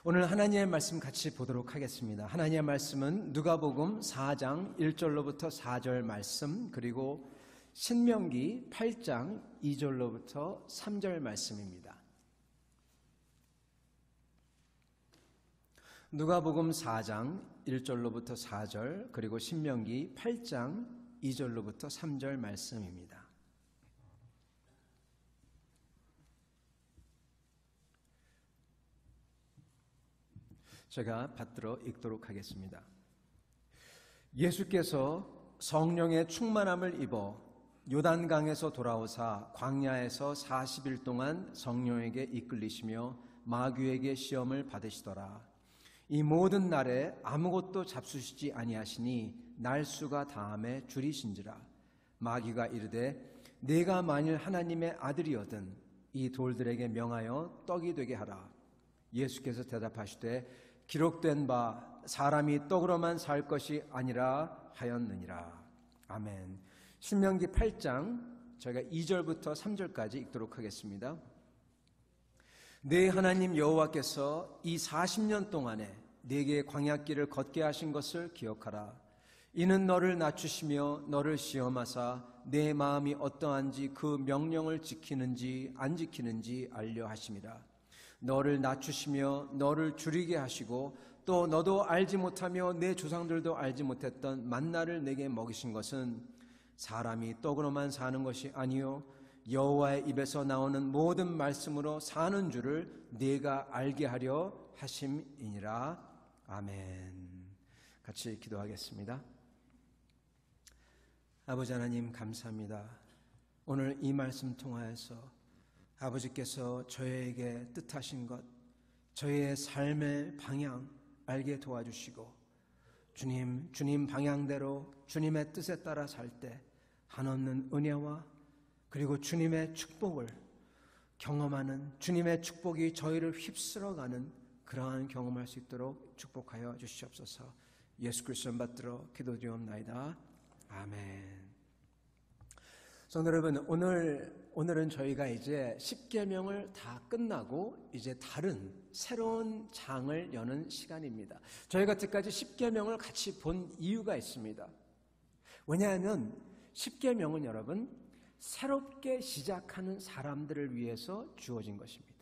오늘 하나님의 말씀 같이 보도록 하겠습니다. 하나님의 말씀은 누가복음 4장 1절로부터 4절 말씀, 그리고 신명기 8장 2절로부터 3절 말씀입니다. 누가복음 4장 1절로부터 4절, 그리고 신명기 8장 2절로부터 3절 말씀입니다. 제가 받들어 읽도록 하겠습니다. 예수께서 성령의 충만함을 입어 요단강에서 돌아오사 광야에서 40일 동안 성령에게 이끌리시며 마귀에게 시험을 받으시더라. 이 모든 날에 아무것도 잡수시지 아니하시니 날수가 다함에 줄이신지라. 마귀가 이르되 네가 만일 하나님의 아들이거든 이 돌들에게 명하여 떡이 되게 하라. 예수께서 대답하시되 기록된 바 사람이 떡으로만 살 것이 아니라 하였느니라. 아멘. 신명기 8장 저희가 2절부터 3절까지 읽도록 하겠습니다. 네 하나님 여호와께서 이 40년 동안에 네게 광야길을 걷게 하신 것을 기억하라. 이는 너를 낮추시며 너를 시험하사 내 마음이 어떠한지 그 명령을 지키는지 안 지키는지 알려 하심이라. 너를 낮추시며 너를 줄이게 하시고 또 너도 알지 못하며 내 조상들도 알지 못했던 만나를 내게 먹이신 것은 사람이 떡으로만 사는 것이 아니요 여호와의 입에서 나오는 모든 말씀으로 사는 줄을 네가 알게 하려 하심이니라. 아멘. 같이 기도하겠습니다. 아버지 하나님 감사합니다. 오늘 이 말씀 통하여서 아버지께서 저에게 뜻하신 것, 저의 삶의 방향 알게 도와주시고 주님 방향대로 주님의 뜻에 따라 살 때 한없는 은혜와 그리고 주님의 축복을 경험하는, 주님의 축복이 저희를 휩쓸어가는 그러한 경험할 수 있도록 축복하여 주시옵소서. 예수 그리스도 받들어 기도드리옵나이다. 아멘. 성도 여러분, 오늘은 저희가 이제 십계명을 다 끝나고 이제 다른 새로운 장을 여는 시간입니다. 저희가 여태까지 십계명을 같이 본 이유가 있습니다. 왜냐하면 십계명은 여러분 새롭게 시작하는 사람들을 위해서 주어진 것입니다.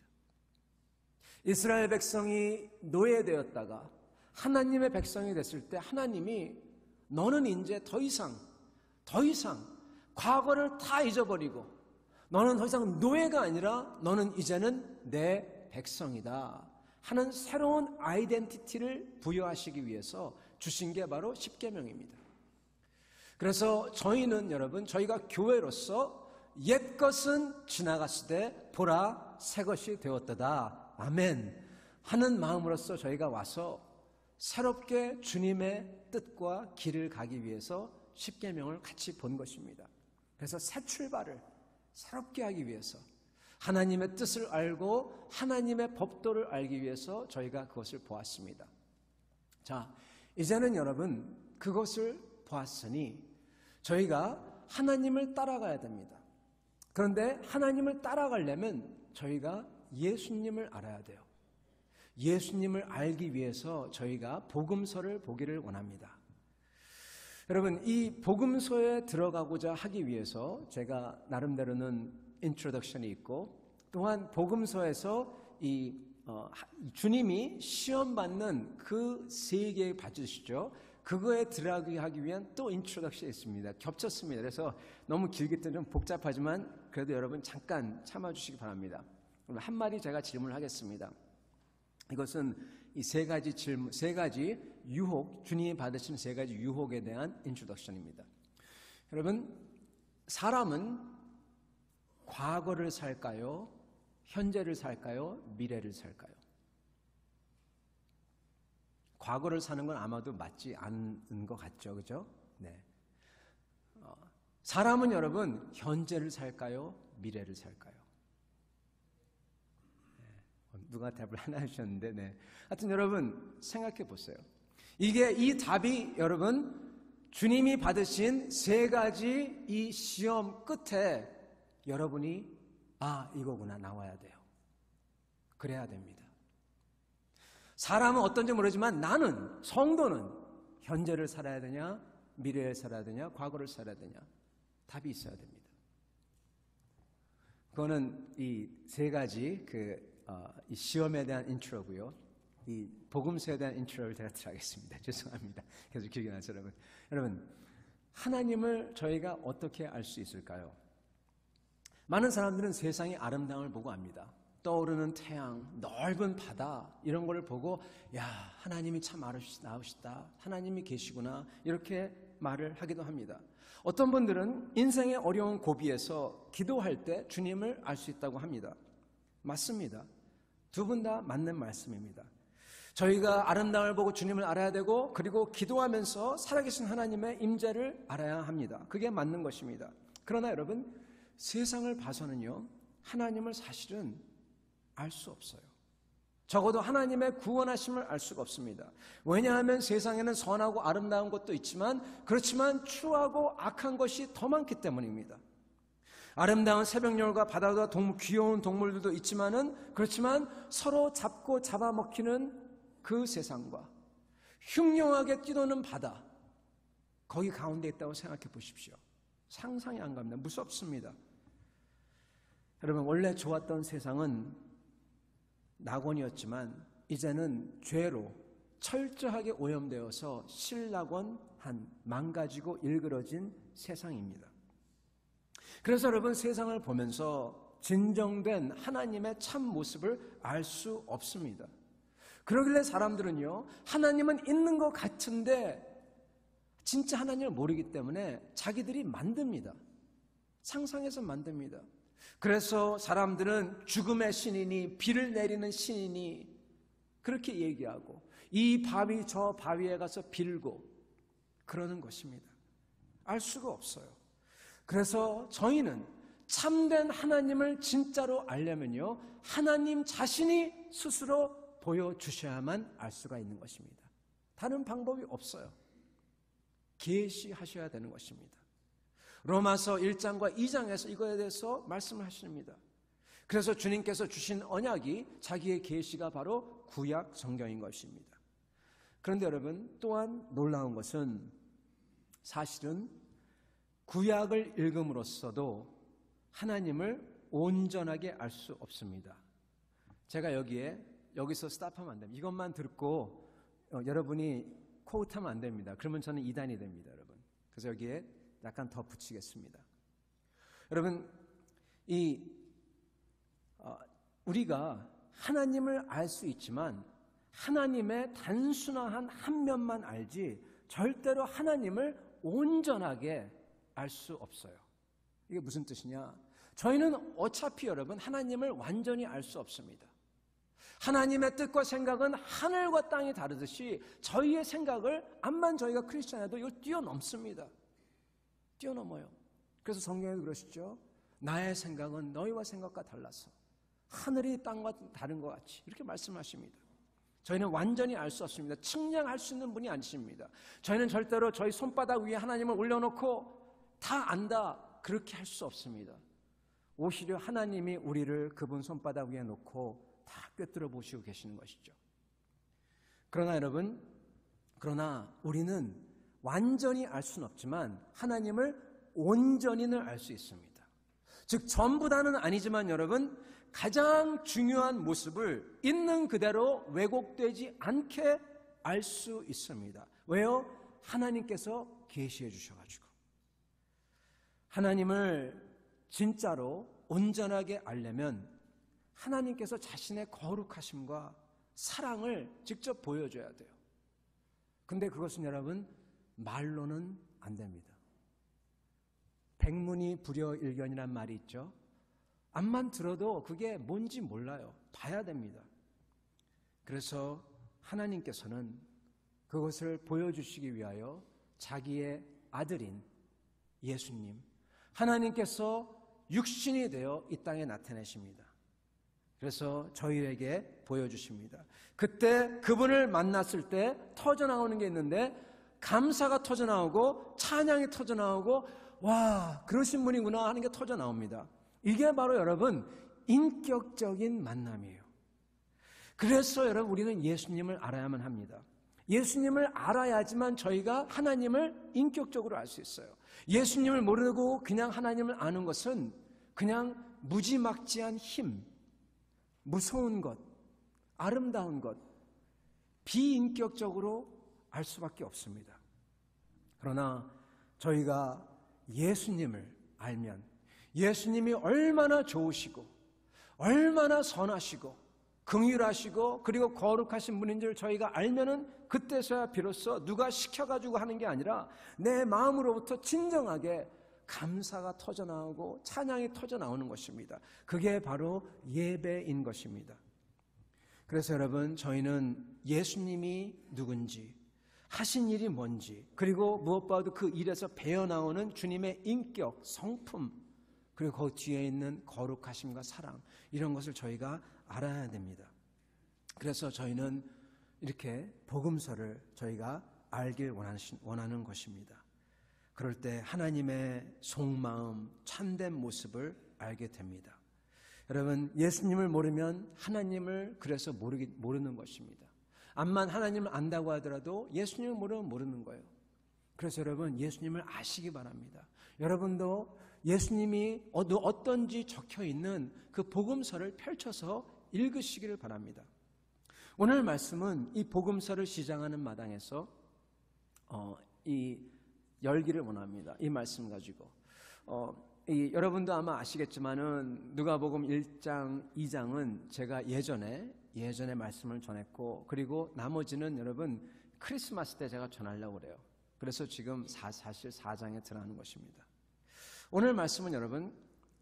이스라엘 백성이 노예되었다가 하나님의 백성이 됐을 때 하나님이 너는 이제 더 이상 과거를 다 잊어버리고 너는 더 이상 노예가 아니라 너는 이제는 내 백성이다 하는 새로운 아이덴티티를 부여하시기 위해서 주신 게 바로 십계명입니다. 그래서 저희는 여러분 저희가 교회로서 옛것은 지나갔으되 보라 새것이 되었도다 아멘 하는 마음으로서 저희가 와서 새롭게 주님의 뜻과 길을 가기 위해서 십계명을 같이 본 것입니다. 그래서 새 출발을 새롭게 하기 위해서 하나님의 뜻을 알고 하나님의 법도를 알기 위해서 저희가 그것을 보았습니다. 자, 이제는 여러분 그것을 보았으니 저희가 하나님을 따라가야 됩니다. 그런데 하나님을 따라가려면 저희가 예수님을 알아야 돼요. 예수님을 알기 위해서 저희가 복음서를 보기를 원합니다. 여러분, 이 복음서에 들어가고자 하기 위해서 제가 나름대로는 인트로덕션이 있고 또한 복음서에서 주님이 시험받는 그 세계에 봐주시죠. 그거에 들어가기 하기 위한 또 인트로덕션이 있습니다. 겹쳤습니다. 그래서 너무 길기 때문에 좀 복잡하지만 그래도 여러분 잠깐 참아주시기 바랍니다. 한 마디 제가 질문을 하겠습니다. 이것은 이 세 가지 질문, 세 가지 유혹, 주님이 받으신 세 가지 유혹에 대한 인트로덕션입니다. 여러분, 사람은 과거를 살까요? 현재를 살까요? 미래를 살까요? 과거를 사는 건 아마도 맞지 않은 것 같죠, 그죠? 네. 사람은 여러분 현재를 살까요? 미래를 살까요? 누가 답을 하나 하셨는데, 네. 하여튼 여러분 생각해 보세요. 이 답이 여러분 주님이 받으신 세 가지 이 시험 끝에 여러분이 이거구나 나와야 돼요. 그래야 됩니다. 사람은 어떤지 모르지만 나는, 성도는 현재를 살아야 되냐, 미래를 살아야 되냐, 과거를 살아야 되냐, 답이 있어야 됩니다. 그거는 이 세 가지 이 시험에 대한 인트로고요. 이 복음서에 대한 인트로를 제가 드리겠습니다. 죄송합니다. 계속 기억이 나죠, 여러분. 여러분, 하나님을 저희가 어떻게 알 수 있을까요? 많은 사람들은 세상의 아름다움을 보고 압니다. 떠오르는 태양, 넓은 바다 이런 걸 보고 야, 하나님이 참 아름다우시다, 하나님이 계시구나 이렇게 말을 하기도 합니다. 어떤 분들은 인생의 어려운 고비에서 기도할 때 주님을 알 수 있다고 합니다. 맞습니다. 두 분 다 맞는 말씀입니다. 저희가 아름다움을 보고 주님을 알아야 되고, 그리고 기도하면서 살아계신 하나님의 임재를 알아야 합니다. 그게 맞는 것입니다. 그러나 여러분, 세상을 봐서는요, 하나님을 사실은 알 수 없어요. 적어도 하나님의 구원하심을 알 수가 없습니다. 왜냐하면 세상에는 선하고 아름다운 것도 있지만, 그렇지만 추하고 악한 것이 더 많기 때문입니다. 아름다운 새벽녘과 바다와 귀여운 동물들도 있지만은, 그렇지만 서로 잡고 잡아먹히는 그 세상과 흉흉하게 뛰노는 바다, 거기 가운데 있다고 생각해 보십시오. 상상이 안 갑니다. 무섭습니다. 여러분, 원래 좋았던 세상은 낙원이었지만 이제는 죄로 철저하게 오염되어서 신락원한 망가지고 일그러진 세상입니다. 그래서 여러분, 세상을 보면서 진정된 하나님의 참 모습을 알 수 없습니다. 그러길래 사람들은요, 하나님은 있는 것 같은데 진짜 하나님을 모르기 때문에 자기들이 만듭니다. 상상해서 만듭니다. 그래서 사람들은 죽음의 신이니, 비를 내리는 신이니 그렇게 얘기하고, 이 바위 저 바위에 가서 빌고 그러는 것입니다. 알 수가 없어요. 그래서 저희는 참된 하나님을 진짜로 알려면요, 하나님 자신이 스스로 보여주셔야만 알 수가 있는 것입니다. 다른 방법이 없어요. 계시하셔야 되는 것입니다. 로마서 1장과 2장에서 이거에 대해서 말씀을 하십니다. 그래서 주님께서 주신 언약이 자기의 계시가 바로 구약 성경인 것입니다. 그런데 여러분, 또한 놀라운 것은 사실은 구약을 읽음으로써도 하나님을 온전하게 알 수 없습니다. 제가 여기서 스탑하면 안 됩니다. 이것만 듣고 여러분이 코웃하면 안 됩니다. 그러면 저는 이단이 됩니다, 여러분. 그래서 여기에 약간 더 붙이겠습니다. 여러분, 우리가 하나님을 알 수 있지만 하나님의 단순한 한 면만 알지 절대로 하나님을 온전하게 알 수 없어요. 이게 무슨 뜻이냐? 저희는 어차피 여러분, 하나님을 완전히 알 수 없습니다. 하나님의 뜻과 생각은 하늘과 땅이 다르듯이 저희의 생각을, 암만 저희가 크리스찬이라도 이걸 뛰어넘습니다. 뛰어넘어요. 그래서 성경에도 그러시죠. 나의 생각은 너희와 생각과 달라서 하늘이 땅과 다른 것 같이, 이렇게 말씀하십니다. 저희는 완전히 알 수 없습니다. 측량할 수 있는 분이 아니십니다. 저희는 절대로 저희 손바닥 위에 하나님을 올려놓고 다 안다, 그렇게 할 수 없습니다. 오히려 하나님이 우리를 그분 손바닥 위에 놓고 다 꿰뚫어 보시고 계시는 것이죠. 그러나 여러분, 우리는 완전히 알 수는 없지만 하나님을 온전히는 알 수 있습니다. 즉, 전부 다는 아니지만 여러분, 가장 중요한 모습을 있는 그대로 왜곡되지 않게 알 수 있습니다. 왜요? 하나님께서 계시해 주셔가지고. 하나님을 진짜로 온전하게 알려면 하나님께서 자신의 거룩하심과 사랑을 직접 보여줘야 돼요. 근데 그것은 여러분, 말로는 안 됩니다. 백문이 불여일견이란 말이 있죠. 앞만 들어도 그게 뭔지 몰라요. 봐야 됩니다. 그래서 하나님께서는 그것을 보여주시기 위하여 자기의 아들인 예수님, 하나님께서 육신이 되어 이 땅에 나타내십니다. 그래서 저희에게 보여주십니다. 그때 그분을 만났을 때 터져나오는 게 있는데, 감사가 터져나오고 찬양이 터져나오고, 와, 그러신 분이구나 하는 게 터져나옵니다. 이게 바로 여러분, 인격적인 만남이에요. 그래서 여러분 우리는 예수님을 알아야만 합니다. 예수님을 알아야지만 저희가 하나님을 인격적으로 알 수 있어요. 예수님을 모르고 그냥 하나님을 아는 것은 그냥 무지막지한 힘, 무서운 것, 아름다운 것, 비인격적으로 알 수밖에 없습니다. 그러나 저희가 예수님을 알면 예수님이 얼마나 좋으시고 얼마나 선하시고 긍휼하시고 그리고 거룩하신 분인 줄 저희가 알면은 그때서야 비로소 누가 시켜가지고 하는 게 아니라 내 마음으로부터 진정하게 감사가 터져나오고 찬양이 터져나오는 것입니다. 그게 바로 예배인 것입니다. 그래서 여러분 저희는 예수님이 누군지 하신 일이 뭔지 그리고 무엇보다도 그 일에서 배어나오는 주님의 인격, 성품 그리고 그 뒤에 있는 거룩하심과 사랑 이런 것을 저희가 알아야 됩니다. 그래서 저희는 이렇게 복음서를 저희가 알길 원하는 것입니다. 그럴 때 하나님의 속마음, 참된 모습을 알게 됩니다. 여러분 예수님을 모르면 하나님을 그래서 모르는 것입니다. 암만 하나님을 안다고 하더라도 예수님을 모르면 모르는 거예요. 그래서 여러분 예수님을 아시기 바랍니다. 여러분도 예수님이 어떤지 적혀있는 그 복음서를 펼쳐서 읽으시기를 바랍니다. 오늘 말씀은 이 복음서를 시작하는 마당에서 이 열기를 원합니다. 이 말씀 가지고 여러분도 아마 아시겠지만은 누가복음 1장, 2장은 제가 예전에 말씀을 전했고 그리고 나머지는 여러분 크리스마스 때 제가 전하려고 그래요. 그래서 지금 사실 4장에 들어가는 것입니다. 오늘 말씀은 여러분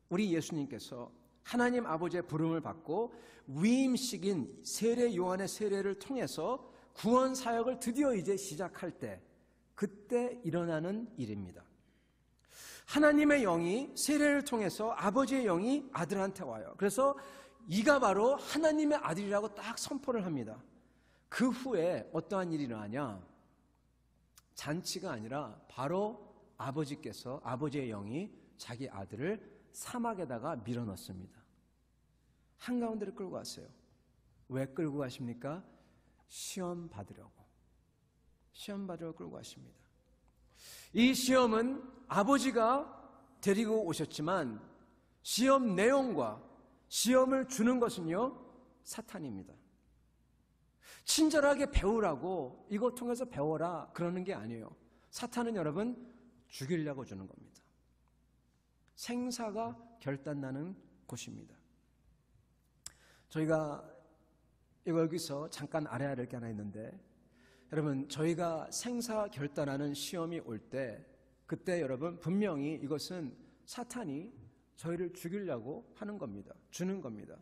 우리 예수님께서 하나님 아버지의 부름을 받고 위임식인 세례 요한의 세례를 통해서 구원 사역을 드디어 이제 시작할 때 그때 일어나는 일입니다. 하나님의 영이 세례를 통해서 아버지의 영이 아들한테 와요. 그래서 이가 바로 하나님의 아들이라고 딱 선포를 합니다. 그 후에 어떠한 일이 일어나냐? 잔치가 아니라 바로 아버지께서 아버지의 영이 자기 아들을 사막에다가 밀어넣습니다. 한가운데를 끌고 갔어요. 왜 끌고 가십니까? 시험 받으려고 끌고 가십니다. 이 시험은 아버지가 데리고 오셨지만 시험 내용과 시험을 주는 것은요 사탄입니다. 친절하게 배우라고 이거 통해서 배워라 그러는 게 아니에요. 사탄은 여러분 죽이려고 주는 겁니다. 생사가 결단나는 곳입니다. 저희가 여기서 잠깐 알아야 될 게 하나 있는데 여러분 저희가 생사 결단하는 시험이 올 때 그때 여러분 분명히 이것은 사탄이 저희를 죽이려고 하는 겁니다. 주는 겁니다.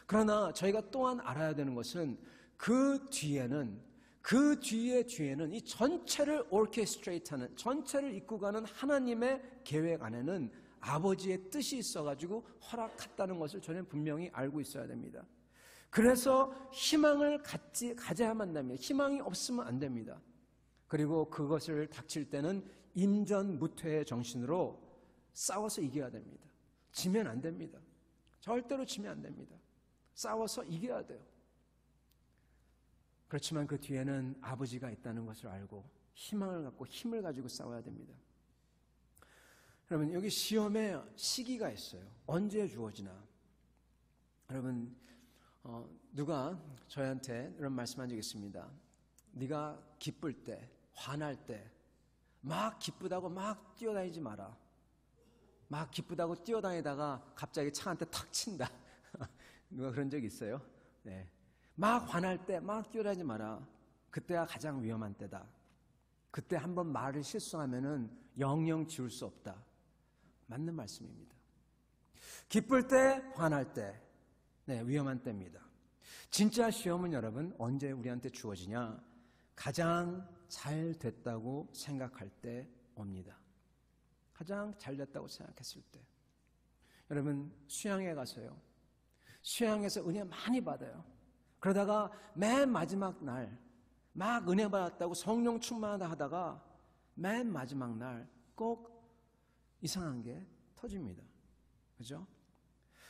그러나 저희가 또한 알아야 되는 것은 그 뒤에는 이 전체를 오케스트레이트하는 전체를 이끌어가는 하나님의 계획 안에는 아버지의 뜻이 있어가지고 허락했다는 것을 저는 분명히 알고 있어야 됩니다. 그래서 희망을 가져야만 합니다. 희망이 없으면 안 됩니다. 그리고 그것을 닥칠 때는 임전무퇴의 정신으로 싸워서 이겨야 됩니다. 지면 안 됩니다. 절대로 지면 안 됩니다. 싸워서 이겨야 돼요. 그렇지만 그 뒤에는 아버지가 있다는 것을 알고 희망을 갖고 힘을 가지고 싸워야 됩니다. 여러분 여기 시험에 시기가 있어요. 언제 주어지나. 여러분 누가 저희한테 이런 말씀한 적이 있습니다. 네가 기쁠 때, 화날 때 막 기쁘다고 막 뛰어다니지 마라. 막 기쁘다고 뛰어다니다가 갑자기 차 한 대 탁 친다. 누가 그런 적 있어요? 네. 막 화날 때 막 뛰어다니지 마라. 그때가 가장 위험한 때다. 그때 한번 말을 실수하면은 영영 지울 수 없다. 맞는 말씀입니다. 기쁠 때, 화날 때, 네, 위험한 때입니다. 진짜 시험은 여러분 언제 우리한테 주어지냐? 가장 잘 됐다고 생각할 때 옵니다. 가장 잘 됐다고 생각했을 때. 여러분 수양회 가서요. 수양에서 은혜 많이 받아요. 그러다가 맨 마지막 날 막 은혜 받았다고 성령 충만하다 하다가 맨 마지막 날 꼭 이상한 게 터집니다. 그죠?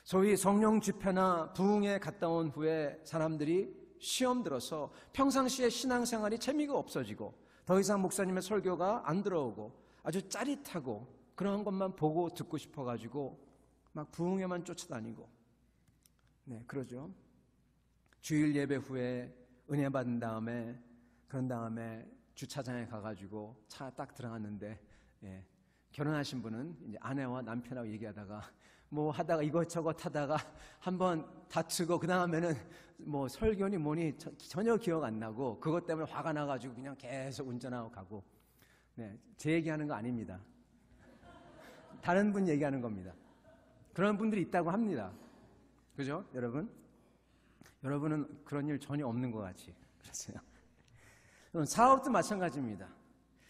소위 성령 집회나 부흥회 갔다 온 후에 사람들이 시험 들어서 평상시에 신앙생활이 재미가 없어지고 더 이상 목사님의 설교가 안 들어오고 아주 짜릿하고 그런 것만 보고 듣고 싶어가지고 막 부흥회만 쫓아다니고, 네, 그러죠. 주일 예배 후에 은혜 받은 다음에, 그런 다음에 주차장에 가가지고 차 딱 들어갔는데, 예, 결혼하신 분은 이제 아내와 남편하고 얘기하다가 뭐 하다가 이것저것 하다가 한번 다투고 그 다음에는 뭐 설교니 뭐니 전혀 기억 안 나고 그것 때문에 화가 나가지고 그냥 계속 운전하고 가고. 네, 제 얘기하는 거 아닙니다. 다른 분 얘기하는 겁니다. 그런 분들이 있다고 합니다. 그죠, 여러분? 여러분은 그런 일 전혀 없는 것 같이 그랬어요. 사업도 마찬가지입니다.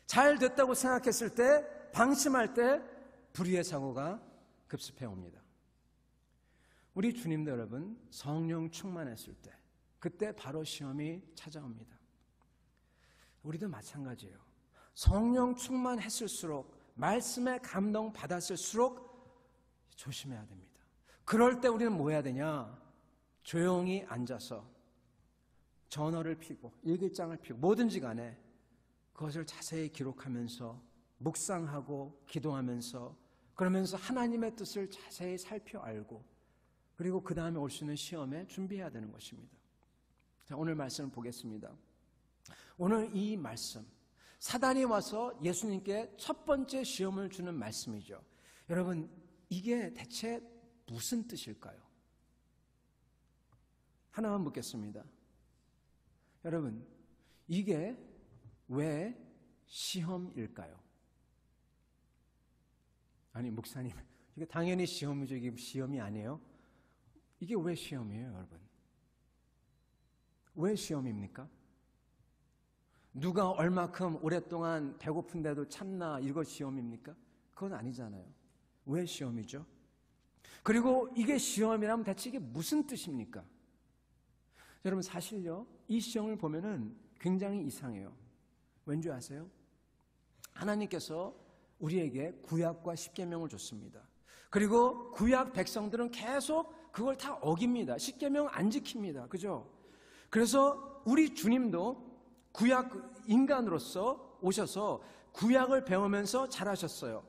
잘 됐다고 생각했을 때, 방심할 때 불의의 사고가 급습해 옵니다. 우리 주님도 여러분 성령 충만했을 때, 그때 바로 시험이 찾아옵니다. 우리도 마찬가지예요. 성령 충만했을수록, 말씀에 감동 받았을수록 조심해야 됩니다. 그럴 때 우리는 뭐 해야 되냐? 조용히 앉아서 전어를 피고 일기장을 피고 뭐든지 간에 그것을 자세히 기록하면서 묵상하고 기도하면서, 그러면서 하나님의 뜻을 자세히 살펴 알고, 그리고 그 다음에 올 수 있는 시험에 준비해야 되는 것입니다. 자, 오늘 말씀을 보겠습니다. 오늘 이 말씀, 사단이 와서 예수님께 첫 번째 시험을 주는 말씀이죠. 여러분, 이게 대체 무슨 뜻일까요? 하나만 묻겠습니다. 여러분, 이게 왜 시험일까요? 아니, 목사님, 이게 당연히 시험이죠. 이게 시험이 아니에요? 이게 왜 시험이에요, 여러분? 왜 시험입니까? 누가 얼마큼 오랫동안 배고픈데도 참나, 이거 시험입니까? 그건 아니잖아요. 왜 시험이죠? 그리고 이게 시험이라면 대체 이게 무슨 뜻입니까? 여러분, 사실요, 이 시험을 보면은 굉장히 이상해요. 왠지 아세요? 하나님께서 우리에게 구약과 십계명을 줬습니다. 그리고 구약 백성들은 계속 그걸 다 어깁니다. 십계명 안 지킵니다. 그죠? 그래서 우리 주님도 구약 인간으로서 오셔서 구약을 배우면서 자라셨어요.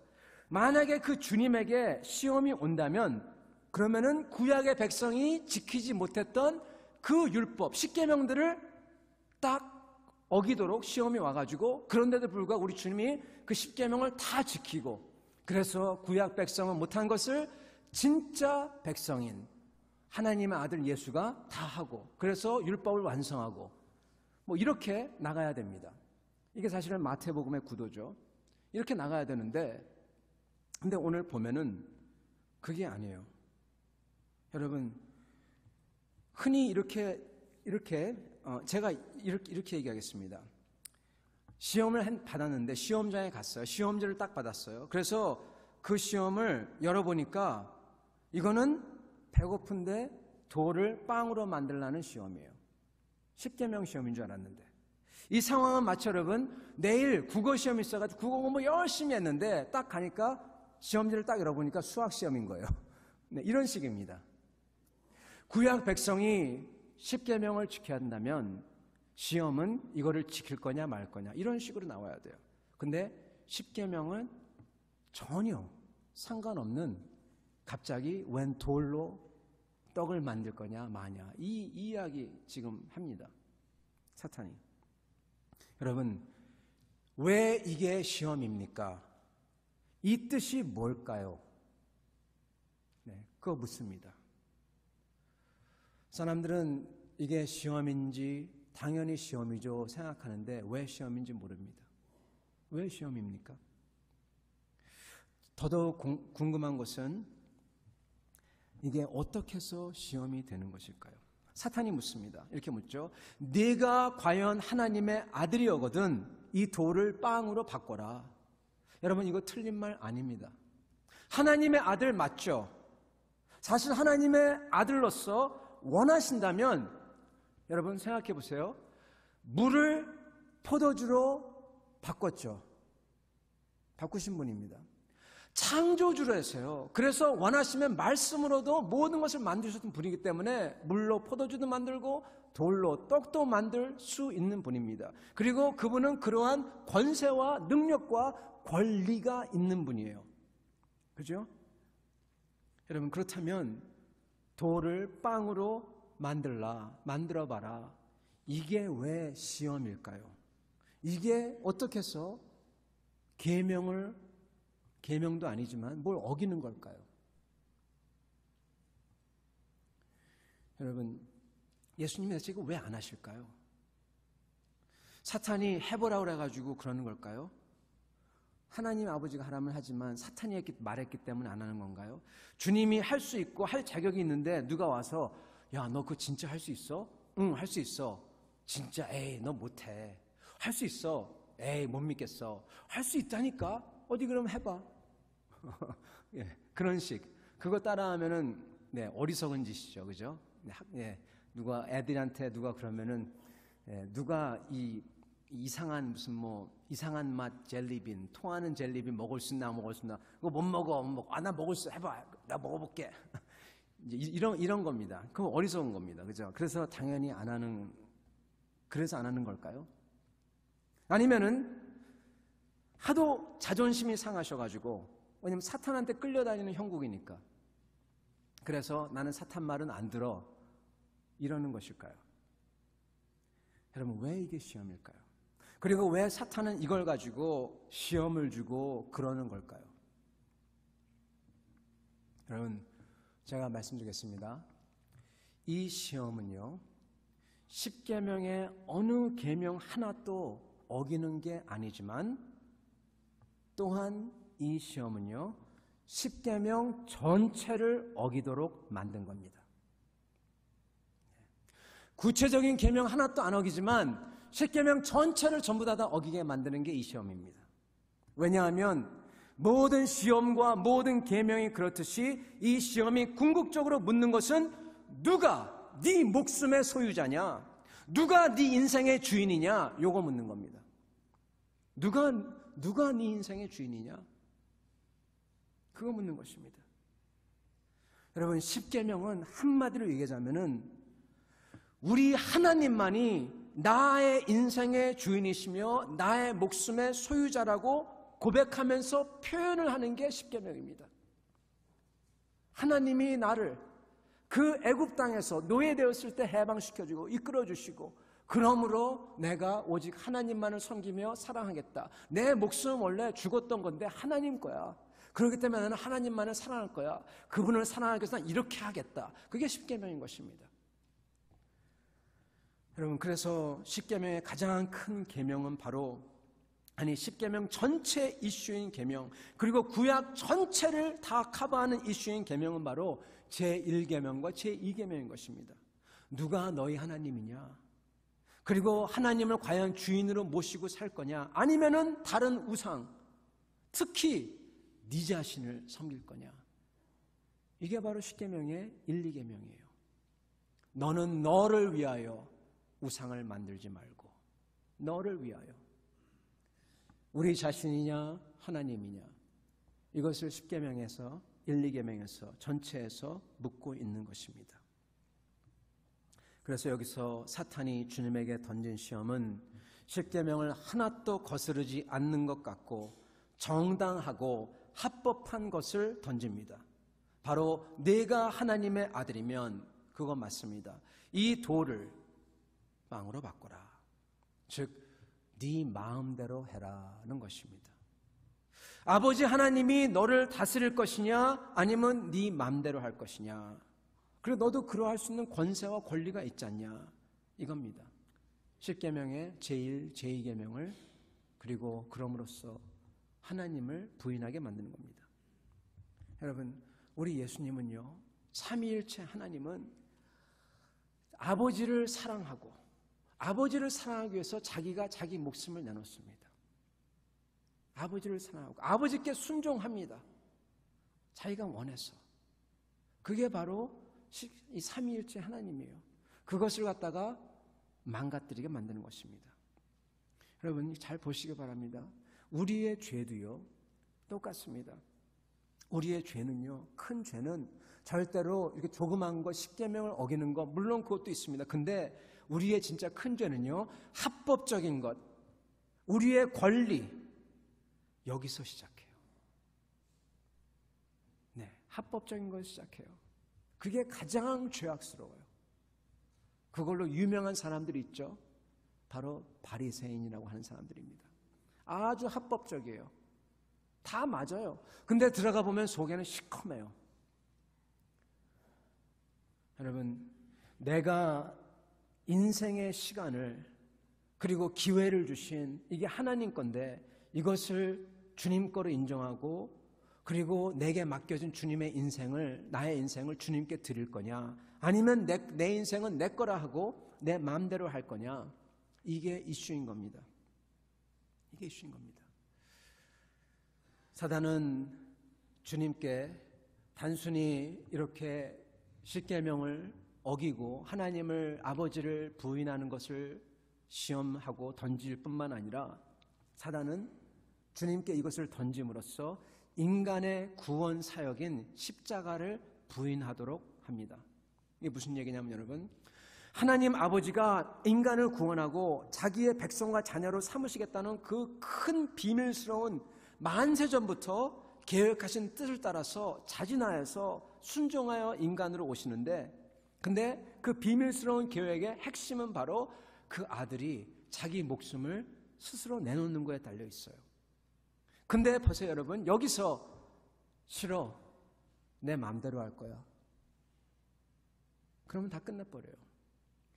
만약에 그 주님에게 시험이 온다면, 그러면은 구약의 백성이 지키지 못했던 그 율법, 십계명들을 딱 어기도록 시험이 와가지고, 그런데도 불구하고 우리 주님이 그 십계명을 다 지키고, 그래서 구약 백성은 못한 것을 진짜 백성인 하나님의 아들 예수가 다 하고, 그래서 율법을 완성하고, 뭐 이렇게 나가야 됩니다. 이게 사실은 마태복음의 구도죠. 이렇게 나가야 되는데, 근데 오늘 보면은 그게 아니에요. 여러분, 흔히 이렇게 제가 이렇게 얘기하겠습니다. 시험을 받았는데 시험장에 갔어요. 시험지를 딱 받았어요. 그래서 그 시험을 열어보니까 이거는 배고픈데 돌을 빵으로 만들라는 시험이에요. 십계명 시험인 줄 알았는데, 이 상황은 마치 여러분 내일 국어 시험이 있어가지고 국어 공부 열심히 했는데 딱 가니까 시험지를 딱 열어보니까 수학 시험인 거예요. 네, 이런 식입니다. 구약 백성이 십계명을 지켜야 한다면 시험은 이거를 지킬 거냐 말 거냐, 이런 식으로 나와야 돼요. 근데 십계명은 전혀 상관없는, 갑자기 웬 돌로 떡을 만들 거냐 마냐, 이 이야기 지금 합니다, 사탄이. 여러분, 왜 이게 시험입니까? 이 뜻이 뭘까요? 네, 그거 묻습니다. 사람들은 이게 시험인지 당연히 시험이죠 생각하는데 왜 시험인지 모릅니다. 왜 시험입니까? 더더욱 궁금한 것은 이게 어떻게 해서 시험이 되는 것일까요? 사탄이 묻습니다. 이렇게 묻죠. 네가 과연 하나님의 아들이거든 이 돌을 빵으로 바꿔라. 여러분, 이거 틀린 말 아닙니다. 하나님의 아들 맞죠? 사실 하나님의 아들로서 원하신다면 여러분 생각해 보세요. 물을 포도주로 바꿨죠. 바꾸신 분입니다. 창조주로 했어요. 그래서 원하시면 말씀으로도 모든 것을 만드셨던 분이기 때문에 물로 포도주도 만들고 돌로 떡도 만들 수 있는 분입니다. 그리고 그분은 그러한 권세와 능력과 권리가 있는 분이에요. 그죠? 여러분, 그렇다면 돌을 빵으로 만들어봐라. 이게 왜 시험일까요? 이게 어떻게 해서 계명도 아니지만 뭘 어기는 걸까요? 여러분, 예수님이 지금 왜 안 하실까요? 사탄이 해보라고 그래가지고 그러는 걸까요? 하나님 아버지가 하라면 하지만 사탄이 말했기 때문에 안 하는 건가요? 주님이 할 수 있고 할 자격이 있는데 누가 와서 야, 너 그거 진짜 할 수 있어? 응, 할 수 있어. 진짜 에이, 너 못해. 할 수 있어. 에이, 못 믿겠어. 할 수 있다니까? 어디 그럼 해봐. 예, 그런 식. 그거 따라하면은 어리석은 짓이죠. 그죠? 누가 애들한테 누가 그러면은 누가 이상한 무슨 이상한 맛 젤리빈, 통하는 젤리빈 먹을 수 있나 먹을 수 있나? 그거 못 먹어. 나 먹을 수 해봐. 나 먹어볼게. 이런 겁니다. 그건 어리석은 겁니다. 그죠? 그래서 당연히 그래서 안 하는 걸까요? 아니면은 하도 자존심이 상하셔가지고, 왜냐면 사탄한테 끌려다니는 형국이니까. 그래서 나는 사탄 말은 안 들어. 이러는 것일까요? 여러분, 왜 이게 시험일까요? 그리고 왜 사탄은 이걸 가지고 시험을 주고 그러는 걸까요? 여러분, 제가 말씀드리겠습니다. 이 시험은요, 십계명의 어느 계명 하나도 어기는 게 아니지만 또한 이 시험은요, 십계명 전체를 어기도록 만든 겁니다. 구체적인 계명 하나도 안 어기지만 십계명 전체를 전부 다 어기게 만드는 게 이 시험입니다. 왜냐하면 모든 시험과 모든 계명이 그렇듯이 이 시험이 궁극적으로 묻는 것은 누가 네 목숨의 소유자냐? 누가 네 인생의 주인이냐? 요거 묻는 겁니다. 누가 네 인생의 주인이냐? 그거 묻는 것입니다. 여러분, 십계명은 한마디로 얘기하자면은 우리 하나님만이 나의 인생의 주인이시며 나의 목숨의 소유자라고 고백하면서 표현을 하는 게 십계명입니다. 하나님이 나를 그 애굽 땅에서 노예되었을 때 해방시켜주고 이끌어주시고, 그러므로 내가 오직 하나님만을 섬기며 사랑하겠다. 내 목숨은 원래 죽었던 건데 하나님 거야. 그렇기 때문에 나는 하나님만을 사랑할 거야. 그분을 사랑하기 위해서 난 이렇게 하겠다. 그게 십계명인 것입니다. 여러분, 그래서 십계명의 가장 큰 계명은 바로, 십계명 전체 이슈인 계명, 그리고 구약 전체를 다 커버하는 이슈인 계명은 바로 제1계명과 제2계명인 것입니다. 누가 너희 하나님이냐? 그리고 하나님을 과연 주인으로 모시고 살 거냐? 아니면은 다른 우상, 특히 네 자신을 섬길 거냐? 이게 바로 십계명의 1, 2계명이에요. 너는 너를 위하여 우상을 만들지 말고 너를 위하여. 우리 자신이냐 하나님이냐, 이것을 십계명에서 1, 2계명에서 전체에서 묻고 있는 것입니다. 그래서 여기서 사탄이 주님에게 던진 시험은 십계명을 하나도 거스르지 않는 것 같고 정당하고 합법한 것을 던집니다. 바로 내가 하나님의 아들이면 그거 맞습니다. 이 돌을 빵으로 바꿔라. 즉 네 마음대로 해라는 것입니다. 아버지 하나님이 너를 다스릴 것이냐 아니면 네 마음대로 할 것이냐, 그리고 너도 그러할 수 있는 권세와 권리가 있지 않냐, 이겁니다. 십계명의 제1, 제2계명을 그리고 그럼으로써 하나님을 부인하게 만드는 겁니다. 여러분, 우리 예수님은요, 삼위일체 하나님은 아버지를 사랑하고 아버지를 사랑하기 위해서 자기가 자기 목숨을 내놓습니다. 아버지를 사랑하고 아버지께 순종합니다. 자기가 원해서. 그게 바로 이 삼위일체 하나님이에요. 그것을 갖다가 망가뜨리게 만드는 것입니다. 여러분, 잘 보시기 바랍니다. 우리의 죄도요 똑같습니다. 우리의 죄는요, 큰 죄는 절대로 이렇게 조그만 거, 십계명을 어기는 거, 물론 그것도 있습니다. 근데 우리의 진짜 큰 죄는요, 합법적인 것, 우리의 권리, 여기서 시작해요. 네, 합법적인 걸 시작해요. 그게 가장 죄악스러워요. 그걸로 유명한 사람들이 있죠. 바로 바리새인이라고 하는 사람들입니다. 아주 합법적이에요. 다 맞아요. 근데 들어가 보면 속에는 시커매요. 여러분, 내가 인생의 시간을 그리고 기회를 주신 이게 하나님 건데 이것을 주님 거로 인정하고 그리고 내게 맡겨진 주님의 인생을, 나의 인생을 주님께 드릴 거냐, 아니면 내 인생은 내 거라 하고 내 마음대로 할 거냐, 이게 이슈인 겁니다. 이게 이슈인 겁니다. 사단은 주님께 단순히 이렇게 십계명을 어기고 하나님을, 아버지를 부인하는 것을 시험하고 던질 뿐만 아니라 사단은 주님께 이것을 던짐으로써 인간의 구원 사역인 십자가를 부인하도록 합니다. 이게 무슨 얘기냐면 여러분, 하나님 아버지가 인간을 구원하고 자기의 백성과 자녀로 삼으시겠다는 그 큰 비밀스러운 만세전부터 계획하신 뜻을 따라서 자진하여서 순종하여 인간으로 오시는데, 근데 그 비밀스러운 계획의 핵심은 바로 그 아들이 자기 목숨을 스스로 내놓는 거에 달려 있어요. 근데 보세요 여러분, 여기서 싫어, 내 마음대로 할 거야, 그러면 다 끝나버려요.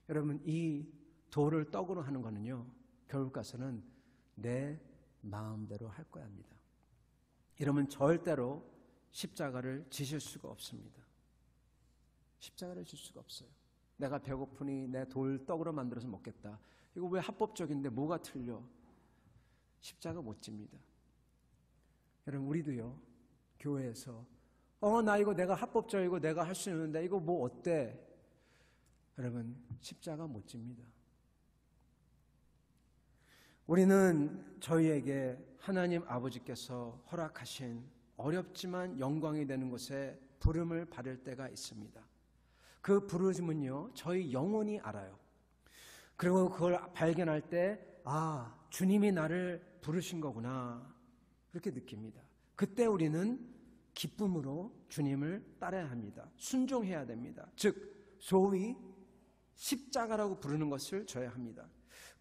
여러분, 이 돌을 떡으로 하는 거는요, 결국 가서는 내 마음대로 할 거야 합니다. 이러면 절대로 십자가를 지실 수가 없습니다. 십자가를 질 수가 없어요. 내가 배고프니 내 돌 떡으로 만들어서 먹겠다, 이거 왜 합법적인데 뭐가 틀려? 십자가 못 집니다. 여러분, 우리도요, 교회에서 나 이거 내가 합법적이고 내가 할 수 있는데 이거 뭐 어때? 여러분, 십자가 못 집니다. 우리는 저희에게 하나님 아버지께서 허락하신 어렵지만 영광이 되는 곳에 부름을 받을 때가 있습니다. 그 부르심은요, 저희 영혼이 알아요. 그리고 그걸 발견할 때, 주님이 나를 부르신 거구나, 그렇게 느낍니다. 그때 우리는 기쁨으로 주님을 따라야 합니다. 순종해야 됩니다. 즉 소위 십자가라고 부르는 것을 져야 합니다.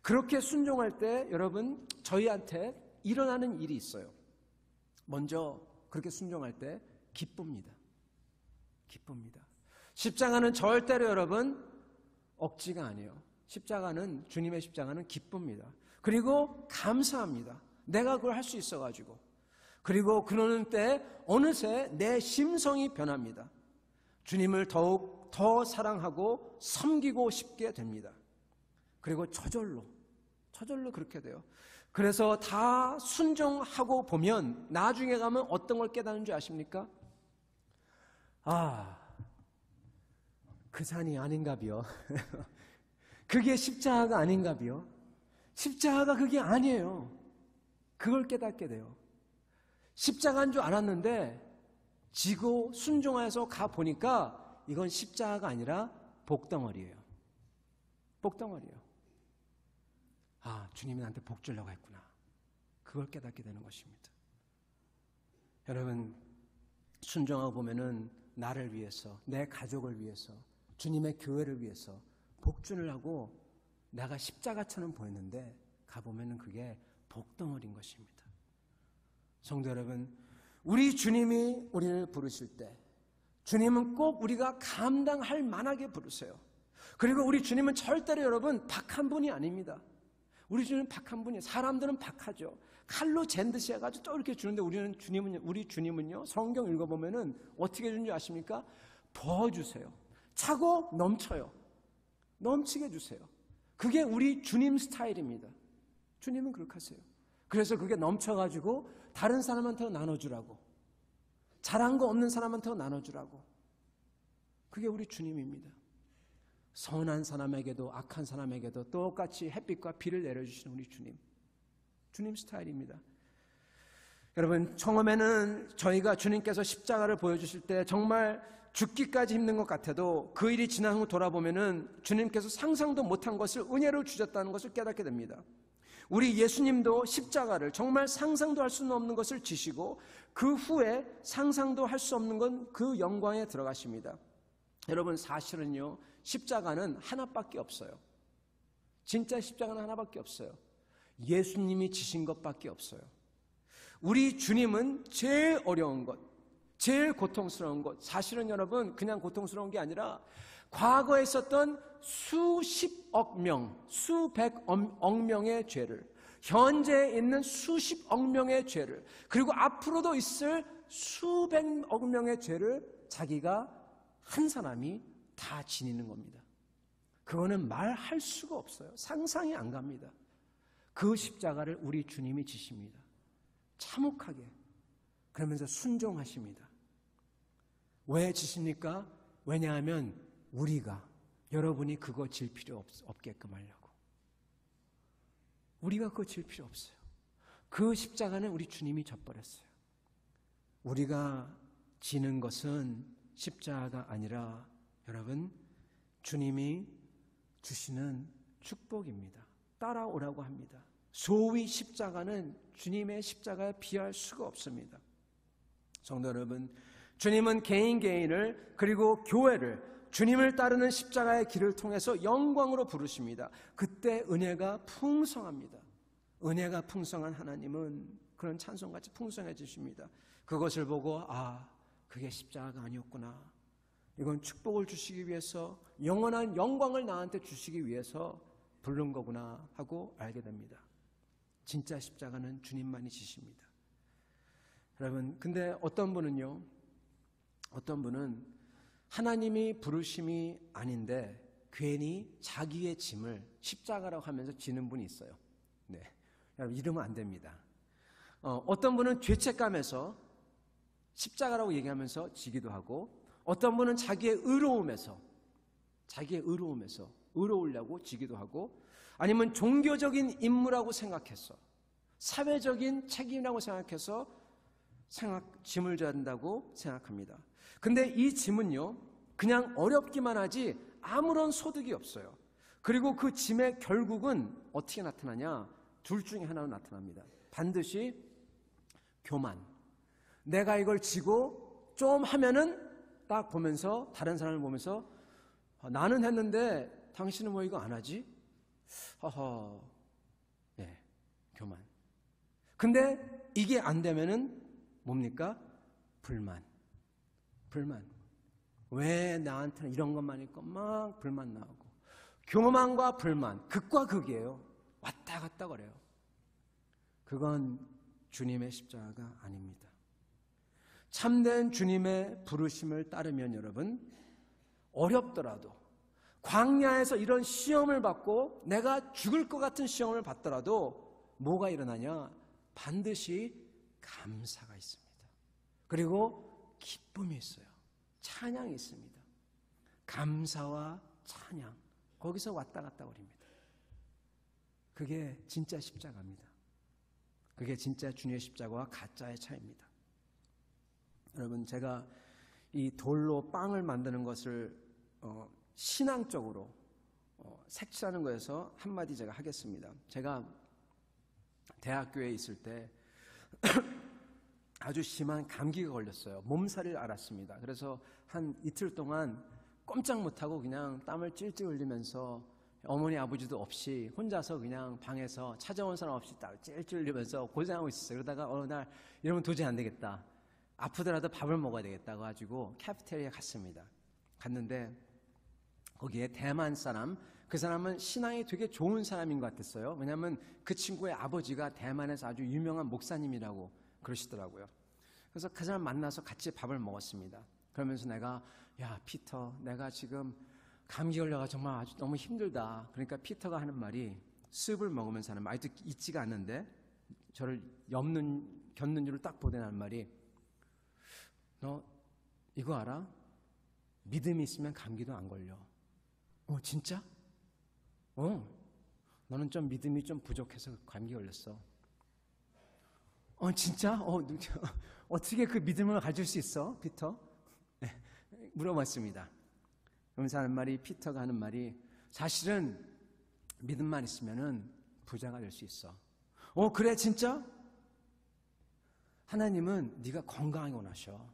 그렇게 순종할 때 여러분, 저희한테 일어나는 일이 있어요. 먼저 그렇게 순종할 때 기쁩니다. 기쁩니다. 십자가는 절대로 여러분 억지가 아니에요. 십자가는, 주님의 십자가는 기쁩니다. 그리고 감사합니다. 내가 그걸 할 수 있어가지고. 그리고 그러는 때 어느새 내 심성이 변합니다. 주님을 더욱 더 사랑하고 섬기고 싶게 됩니다. 그리고 저절로 그렇게 돼요. 그래서 다 순종하고 보면 나중에 가면 어떤 걸 깨닫는 줄 아십니까? 그 산이 아닌가비요. 그게 십자가가 아닌가비요. 십자가가 그게 아니에요. 그걸 깨닫게 돼요. 십자가인 줄 알았는데 지고 순종해서 가보니까 이건 십자가가 아니라 복덩어리예요. 복덩어리예요. 주님이 나한테 복 주려고 했구나. 그걸 깨닫게 되는 것입니다. 여러분, 순종하고 보면은 나를 위해서, 내 가족을 위해서, 주님의 교회를 위해서 복 주려고 내가 십자가처럼 보였는데 가보면은 그게 복덩어리인 것입니다. 성도 여러분, 우리 주님이 우리를 부르실 때 주님은 꼭 우리가 감당할 만하게 부르세요. 그리고 우리 주님은 절대로 여러분 박한 분이 아닙니다. 우리 주님은 박한 분이에요. 사람들은 박하죠. 칼로 잰 듯이 해가지고 또 이렇게 주는데 우리 주님은요, 성경 읽어보면은 어떻게 주는지 아십니까? 부어주세요. 차고 넘쳐요. 넘치게 주세요. 그게 우리 주님 스타일입니다. 주님은 그렇게 하세요. 그래서 그게 넘쳐가지고 다른 사람한테 나눠주라고, 잘한 거 없는 사람한테 나눠주라고. 그게 우리 주님입니다. 선한 사람에게도 악한 사람에게도 똑같이 햇빛과 비를 내려주시는 우리 주님 스타일입니다. 여러분, 처음에는 저희가 주님께서 십자가를 보여주실 때 정말 죽기까지 힘든 것 같아도 그 일이 지난 후 돌아보면은 주님께서 상상도 못한 것을 은혜로 주셨다는 것을 깨닫게 됩니다. 우리 예수님도 십자가를 정말 상상도 할 수는 없는 것을 지시고 그 후에 상상도 할 수 없는 건 그 영광에 들어가십니다. 여러분, 사실은요, 십자가는 하나밖에 없어요. 진짜 십자가는 하나밖에 없어요. 예수님이 지신 것밖에 없어요. 우리 주님은 제일 어려운 것, 제일 고통스러운 것, 사실은 여러분 그냥 고통스러운 게 아니라 과거에 있었던 수십억 명, 수백억 명의 죄를, 현재 있는 수십억 명의 죄를, 그리고 앞으로도 있을 수백억 명의 죄를 자기가 한 사람이 다 지니는 겁니다. 그거는 말할 수가 없어요. 상상이 안 갑니다. 그 십자가를 우리 주님이 지십니다. 참혹하게. 그러면서 순종하십니다. 왜 지십니까? 왜냐하면 우리가, 여러분이 그거 질 필요 없게끔 하려고. 우리가 그거 질 필요 없어요. 그 십자가는 우리 주님이 져버렸어요. 우리가 지는 것은 십자가가 아니라 여러분, 주님이 주시는 축복입니다. 따라오라고 합니다. 소위 십자가는 주님의 십자가에 비할 수가 없습니다. 성도 여러분, 주님은 개인을 그리고 교회를 주님을 따르는 십자가의 길을 통해서 영광으로 부르십니다. 그때 은혜가 풍성합니다. 은혜가 풍성한 하나님은 그런 찬송같이 풍성해지십니다. 그것을 보고 그게 십자가가 아니었구나. 이건 축복을 주시기 위해서, 영원한 영광을 나한테 주시기 위해서 부른 거구나 하고 알게 됩니다. 진짜 십자가는 주님만이 지십니다. 여러분, 근데 어떤 분은 하나님이 부르심이 아닌데 괜히 자기의 짐을 십자가라고 하면서 지는 분이 있어요. 네, 여러분, 이러면 안 됩니다. 어떤 분은 죄책감에서 십자가라고 얘기하면서 지기도 하고, 어떤 분은 자기의 의로움에서 의로우려고 지기도 하고, 아니면 종교적인 임무라고 생각해서, 사회적인 책임이라고 생각해서 짐을 져야 한다고 생각합니다. 근데 이 짐은요, 그냥 어렵기만 하지 아무런 소득이 없어요. 그리고 그 짐의 결국은 어떻게 나타나냐? 둘 중에 하나로 나타납니다. 반드시 교만. 내가 이걸 지고 좀 하면은 딱 보면서, 다른 사람을 보면서 나는 했는데 당신은 뭐 이거 안 하지? 허허. 네, 교만. 근데 이게 안 되면은 뭡니까? 불만. 왜 나한테는 이런 것만 있고 막 불만 나오고. 교만과 불만, 극과 극이에요. 왔다 갔다 그래요. 그건 주님의 십자가가 아닙니다. 참된 주님의 부르심을 따르면 여러분, 어렵더라도, 광야에서 이런 시험을 받고 내가 죽을 것 같은 시험을 받더라도 뭐가 일어나냐? 반드시 감사가 있습니다. 그리고 기쁨이 있어요. 찬양이 있습니다. 감사와 찬양, 거기서 왔다 갔다 거립니다. 그게 진짜 십자가입니다. 그게 진짜 주님의 십자가와 가짜의 차이입니다. 여러분, 제가 이 돌로 빵을 만드는 것을 신앙적으로 색칠하는 거에서 한마디 제가 하겠습니다. 제가 대학교에 있을 때 아주 심한 감기가 걸렸어요. 몸살을 앓았습니다. 그래서 한 이틀 동안 꼼짝 못하고 그냥 땀을 찔찔 흘리면서, 어머니 아버지도 없이 혼자서 그냥 방에서 찾아온 사람 없이 땀을 찔찔 흘리면서 고생하고 있었어요. 그러다가 어느 날 이러면 도저히 안 되겠다, 아프더라도 밥을 먹어야 되겠다고 가지고 카페테리아에 갔습니다. 갔는데 거기에 대만 사람, 그 사람은 신앙이 되게 좋은 사람인 것 같았어요. 왜냐하면 그 친구의 아버지가 대만에서 아주 유명한 목사님이라고 그러시더라고요. 그래서 그 사람 만나서 같이 밥을 먹었습니다. 그러면서 내가, 야 피터, 내가 지금 감기 걸려가 정말 아주 너무 힘들다. 그러니까 피터가 하는 말이, 습을 먹으면서 하는 말, 아직도 잊지가 않는데 저를 곁눈질을 딱 보대는 말이, 너 이거 알아? 믿음이 있으면 감기도 안 걸려. 진짜? 너는 좀 믿음이 좀 부족해서 감기 걸렸어. 진짜? 어떻게 그 믿음을 가질 수 있어, 피터? 네. 물어봤습니다. 그러면서 하는 말이, 피터가 하는 말이, 사실은 믿음만 있으면은 부자가 될 수 있어. 그래 진짜? 하나님은 네가 건강하게 원하셔.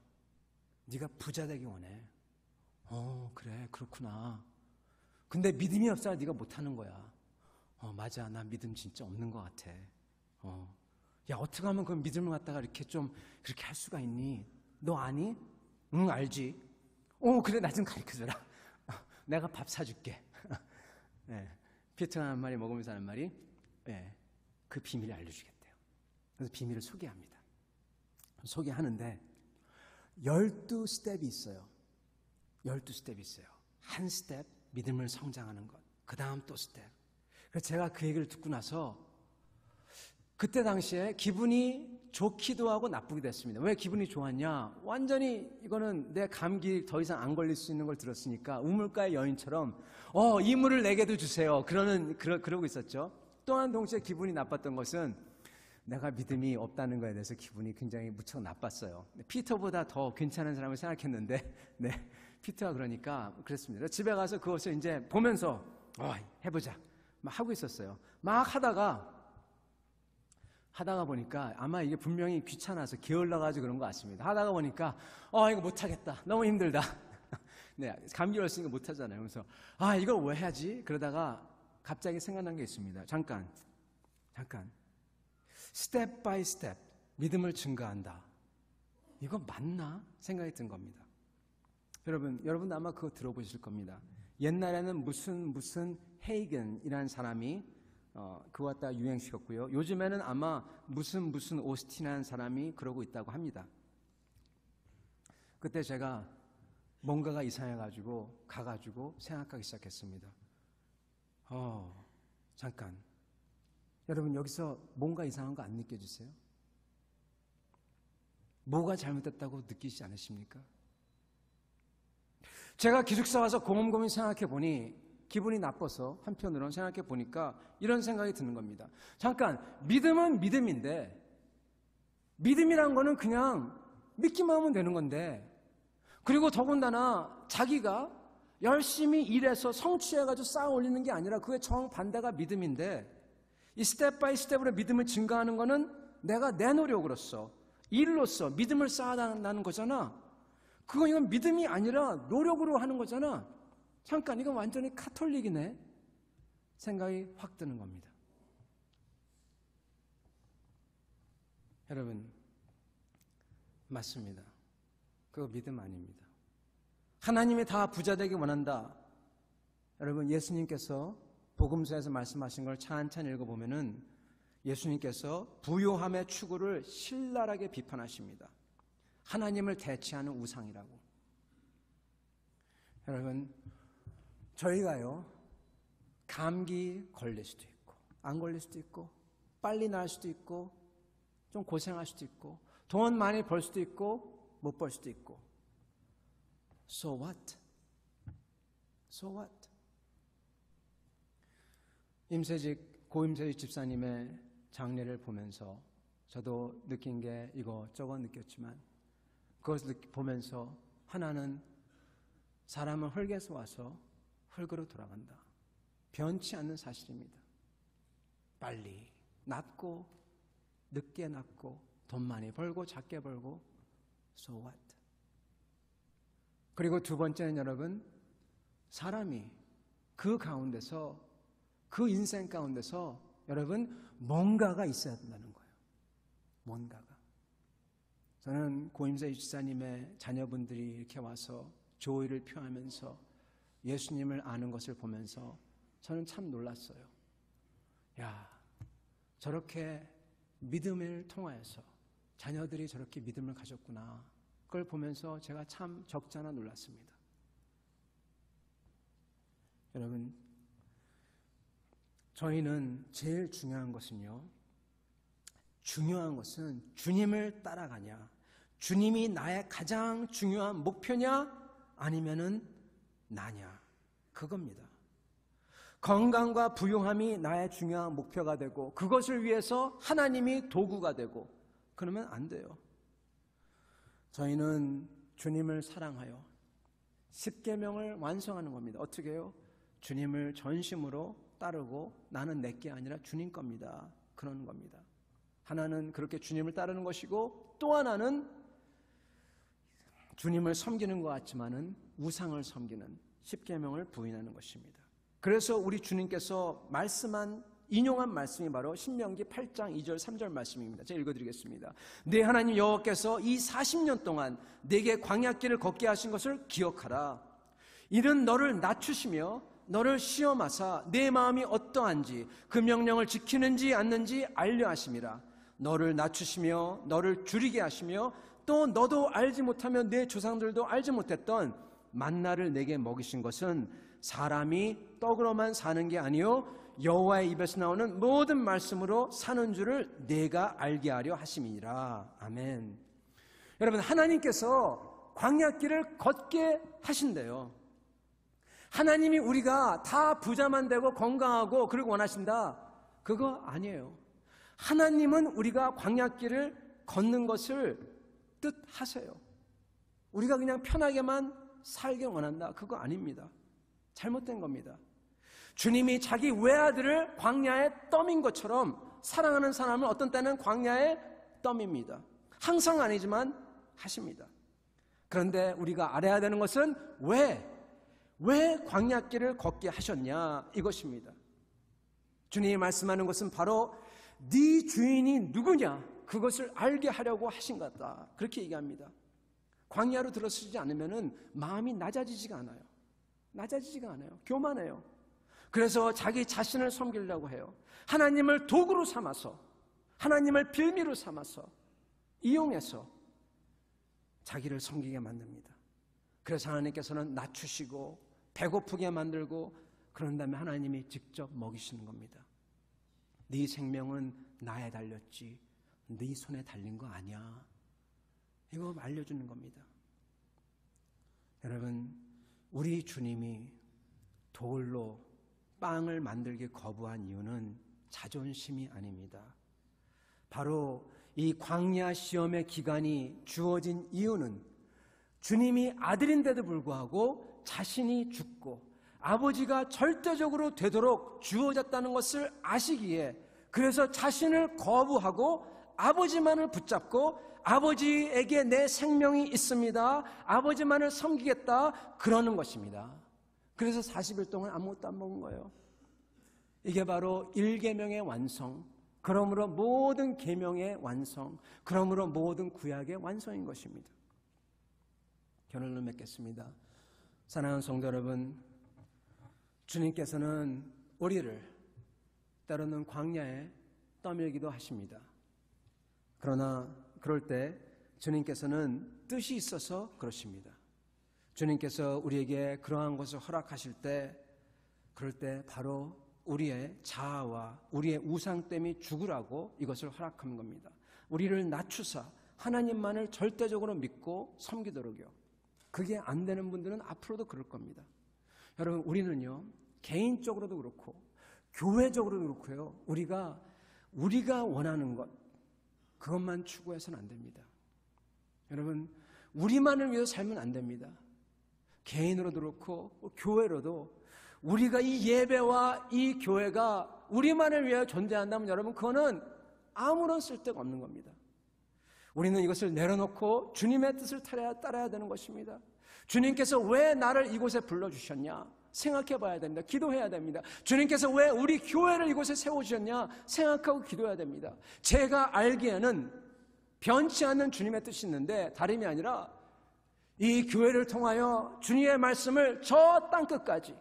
네가 부자 되기 원해. 그래 그렇구나. 근데 믿음이 없어야 네가 못하는 거야. 맞아, 나 믿음 진짜 없는 것 같아. 야, 어떻게 하면 그 믿음을 갖다가 이렇게 좀 그렇게 할 수가 있니? 너 아니? 응, 알지. 그래, 나 좀 가르쳐줘라. 내가 밥 사줄게. 네, 피터가 하는 말이, 먹으면서 하는 말이, 네, 그 비밀을 알려주겠대요. 그래서 비밀을 소개합니다. 소개하는데 12스텝이 있어요. 12스텝이 있어요. 한 스텝, 믿음을 성장하는 것. 그 다음 또 스텝. 그래서 제가 그 얘기를 듣고 나서 그때 당시에 기분이 좋기도 하고 나쁘기도 했습니다. 왜 기분이 좋았냐? 완전히 이거는 내 감기 더 이상 안 걸릴 수 있는 걸 들었으니까 우물가의 여인처럼 이 물을 내게도 주세요. 그러고 있었죠. 또한 동시에 기분이 나빴던 것은 내가 믿음이 없다는 거에 대해서 기분이 굉장히 무척 나빴어요. 피터보다 더 괜찮은 사람을 생각했는데 네, 피터가 그러니까 그랬습니다. 집에 가서 그것을 이제 보면서 해보자 막 하고 있었어요. 막 하다가 보니까 아마 이게 분명히 귀찮아서 게을러가지고 그런 것 같습니다. 하다가 보니까 이거 못하겠다. 너무 힘들다. 네, 감기 걸렸으니까 못하잖아요. 그래서 이걸 왜 해야지? 그러다가 갑자기 생각난 게 있습니다. 잠깐 스텝 바이 스텝 믿음을 증가한다. 이거 맞나? 생각이 든 겁니다. 여러분 아마 그거 들어보실 겁니다. 옛날에는 무슨 헤이겐이라는 사람이 그거 갖다가 유행시켰고요. 요즘에는 아마 무슨 오스틴이라는 사람이 그러고 있다고 합니다. 그때 제가 뭔가가 이상해가지고 가가지고 생각하기 시작했습니다. 잠깐. 여러분 여기서 뭔가 이상한 거 안 느껴지세요? 뭐가 잘못됐다고 느끼지 않으십니까? 제가 기숙사 와서 고민 생각해 보니 기분이 나빠서 한편으로는 생각해 보니까 이런 생각이 드는 겁니다. 잠깐, 믿음은 믿음인데 믿음이란 거는 그냥 믿기만 하면 되는 건데, 그리고 더군다나 자기가 열심히 일해서 성취해가지고 쌓아 올리는 게 아니라 그의 정반대가 믿음인데, 이 스텝 바이 스텝으로 믿음을 증가하는 거는 내가 내 노력으로서 일로서 믿음을 쌓아나가는 거잖아. 이건 믿음이 아니라 노력으로 하는 거잖아. 잠깐, 이건 완전히 카톨릭이네 생각이 확 드는 겁니다. 여러분, 맞습니다. 그거 믿음 아닙니다. 하나님이 다 부자 되기 원한다. 여러분, 예수님께서 복음서에서 말씀하신 걸 찬찬히 읽어보면은 예수님께서 부요함의 추구를 신랄하게 비판하십니다. 하나님을 대체하는 우상이라고. 여러분, 저희가요, 감기 걸릴 수도 있고 안 걸릴 수도 있고 빨리 나을 수도 있고 좀 고생할 수도 있고 돈 많이 벌 수도 있고 못 벌 수도 있고, So what? So what? 고임세직 집사님의 장례를 보면서 저도 느낀 게 이것저것 느꼈지만, 그것을 보면서 하나는 사람은 흙에서 와서 흙으로 돌아간다. 변치 않는 사실입니다. 빨리 낫고 늦게 낫고 돈 많이 벌고 작게 벌고 So what? 그리고 두 번째는 여러분, 사람이 그 가운데서, 그 인생 가운데서 여러분 뭔가가 있어야 된다는 거예요. 뭔가가. 저는 고임세 집사님의 자녀분들이 이렇게 와서 조의를 표하면서 예수님을 아는 것을 보면서 저는 참 놀랐어요. 야, 저렇게 믿음을 통하여서 자녀들이 저렇게 믿음을 가졌구나. 그걸 보면서 제가 참 적잖아 놀랐습니다. 여러분, 저희는 제일 중요한 것은요, 중요한 것은 주님을 따라가냐, 주님이 나의 가장 중요한 목표냐, 아니면은 나냐, 그겁니다. 건강과 부유함이 나의 중요한 목표가 되고 그것을 위해서 하나님이 도구가 되고 그러면 안 돼요. 저희는 주님을 사랑하여 십계명을 완성하는 겁니다. 어떻게 해요? 주님을 전심으로 따르고 나는 내게 아니라 주님 겁니다. 그런 겁니다. 하나는 그렇게 주님을 따르는 것이고 또 하나는 주님을 섬기는 것 같지만은 우상을 섬기는 십계명을 부인하는 것입니다. 그래서 우리 주님께서 인용한 말씀이 바로 신명기 8장 2절 3절 말씀입니다. 제가 읽어드리겠습니다. 네 하나님 여호와께서 이 40년 동안 내게 광야길을 걷게 하신 것을 기억하라. 이는 너를 낮추시며 너를 시험하사 내 마음이 어떠한지 그 명령을 지키는지 않는지 알려 하심이라. 너를 낮추시며 너를 줄이게 하시며 또 너도 알지 못하며 내 조상들도 알지 못했던 만나를 내게 먹이신 것은 사람이 떡으로만 사는 게 아니요 여호와의 입에서 나오는 모든 말씀으로 사는 줄을 내가 알게 하려 하심이니라. 아멘. 여러분, 하나님께서 광야길을 걷게 하신대요. 하나님이 우리가 다 부자만 되고 건강하고 그리고 원하신다, 그거 아니에요. 하나님은 우리가 광야길을 걷는 것을 뜻하세요. 우리가 그냥 편하게만 살게 원한다, 그거 아닙니다. 잘못된 겁니다. 주님이 자기 외아들을 광야에 덤인 것처럼 사랑하는 사람은 어떤 때는 광야에 덤입니다. 항상 아니지만 하십니다. 그런데 우리가 알아야 되는 것은 왜 광야길을 걷게 하셨냐, 이것입니다. 주님이 말씀하는 것은 바로 네 주인이 누구냐, 그것을 알게 하려고 하신 것 같다, 그렇게 얘기합니다. 광야로 들어서지 않으면 마음이 낮아지지가 않아요. 교만해요. 그래서 자기 자신을 섬기려고 해요. 하나님을 도구로 삼아서, 하나님을 빌미로 삼아서 이용해서 자기를 섬기게 만듭니다. 그래서 하나님께서는 낮추시고 배고프게 만들고 그런 다음에 하나님이 직접 먹이시는 겁니다. 네 생명은 나에 달렸지 네 손에 달린 거 아니야, 이거 알려주는 겁니다. 여러분, 우리 주님이 돌로 빵을 만들기 거부한 이유는 자존심이 아닙니다. 바로 이 광야 시험의 기간이 주어진 이유는 주님이 아들인데도 불구하고 자신이 죽고 아버지가 절대적으로 되도록 주어졌다는 것을 아시기에, 그래서 자신을 거부하고 아버지만을 붙잡고 아버지에게 내 생명이 있습니다, 아버지만을 섬기겠다, 그러는 것입니다. 그래서 40일 동안 아무것도 안 먹은 거예요. 이게 바로 1계명의 완성, 그러므로 모든 계명의 완성, 그러므로 모든 구약의 완성인 것입니다. 결론을 맺겠습니다. 사랑하는 성도 여러분, 주님께서는 우리를 때로는 광야에 떠밀기도 하십니다. 그러나 그럴 때 주님께서는 뜻이 있어서 그러십니다. 주님께서 우리에게 그러한 것을 허락하실 때, 그럴 때 바로 우리의 자아와 우리의 우상 때문에 죽으라고 이것을 허락한 겁니다. 우리를 낮추사 하나님만을 절대적으로 믿고 섬기도록요. 그게 안 되는 분들은 앞으로도 그럴 겁니다. 여러분, 우리는요, 개인적으로도 그렇고 교회적으로도 그렇고요, 우리가 원하는 것, 그것만 추구해서는 안 됩니다. 여러분, 우리만을 위해서 살면 안 됩니다. 개인으로도 그렇고 교회로도 우리가 이 예배와 이 교회가 우리만을 위해 존재한다면 여러분, 그거는 아무런 쓸데가 없는 겁니다. 우리는 이것을 내려놓고 주님의 뜻을 따라야 되는 것입니다. 주님께서 왜 나를 이곳에 불러주셨냐 생각해 봐야 됩니다. 기도해야 됩니다. 주님께서 왜 우리 교회를 이곳에 세워주셨냐 생각하고 기도해야 됩니다. 제가 알기에는 변치 않는 주님의 뜻이 있는데 다름이 아니라 이 교회를 통하여 주님의 말씀을 저 땅끝까지,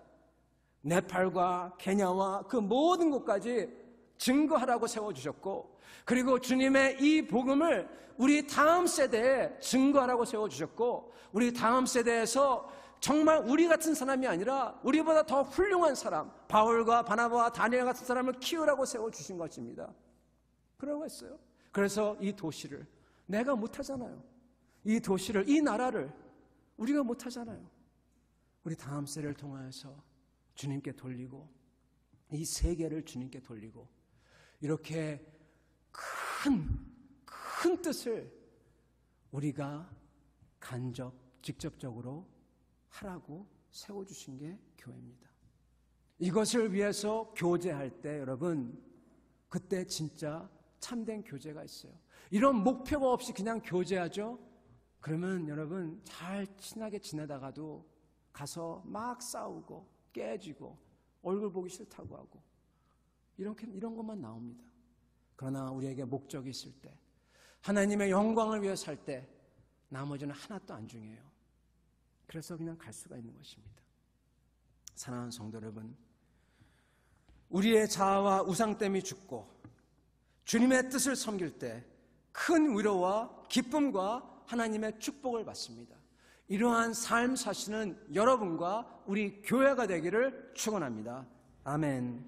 네팔과 케냐와 그 모든 곳까지 증거하라고 세워주셨고, 그리고 주님의 이 복음을 우리 다음 세대에 증거하라고 세워주셨고, 우리 다음 세대에서 정말 우리 같은 사람이 아니라 우리보다 더 훌륭한 사람, 바울과 바나바와 다니엘 같은 사람을 키우라고 세워주신 것입니다. 그러고 했어요. 그래서 이 도시를 내가 못하잖아요. 이 도시를, 이 나라를 우리가 못하잖아요. 우리 다음 세대를 통하여서 주님께 돌리고 이 세계를 주님께 돌리고 이렇게 큰 뜻을 우리가 직접적으로 하라고 세워주신 게 교회입니다. 이것을 위해서 교제할 때 여러분, 그때 진짜 참된 교제가 있어요. 이런 목표가 없이 그냥 교제하죠? 그러면 여러분 잘 친하게 지내다가도 가서 막 싸우고 깨지고 얼굴 보기 싫다고 하고 이런 것만 나옵니다. 그러나 우리에게 목적이 있을 때, 하나님의 영광을 위해 살 때 나머지는 하나도 안 중요해요. 그래서 그냥 갈 수가 있는 것입니다. 사랑하는 성도 여러분, 우리의 자아와 우상됨이 죽고 주님의 뜻을 섬길 때 큰 위로와 기쁨과 하나님의 축복을 받습니다. 이러한 삶 사시는 여러분과 우리 교회가 되기를 축원합니다. 아멘.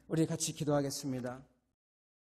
우리 같이 기도하겠습니다.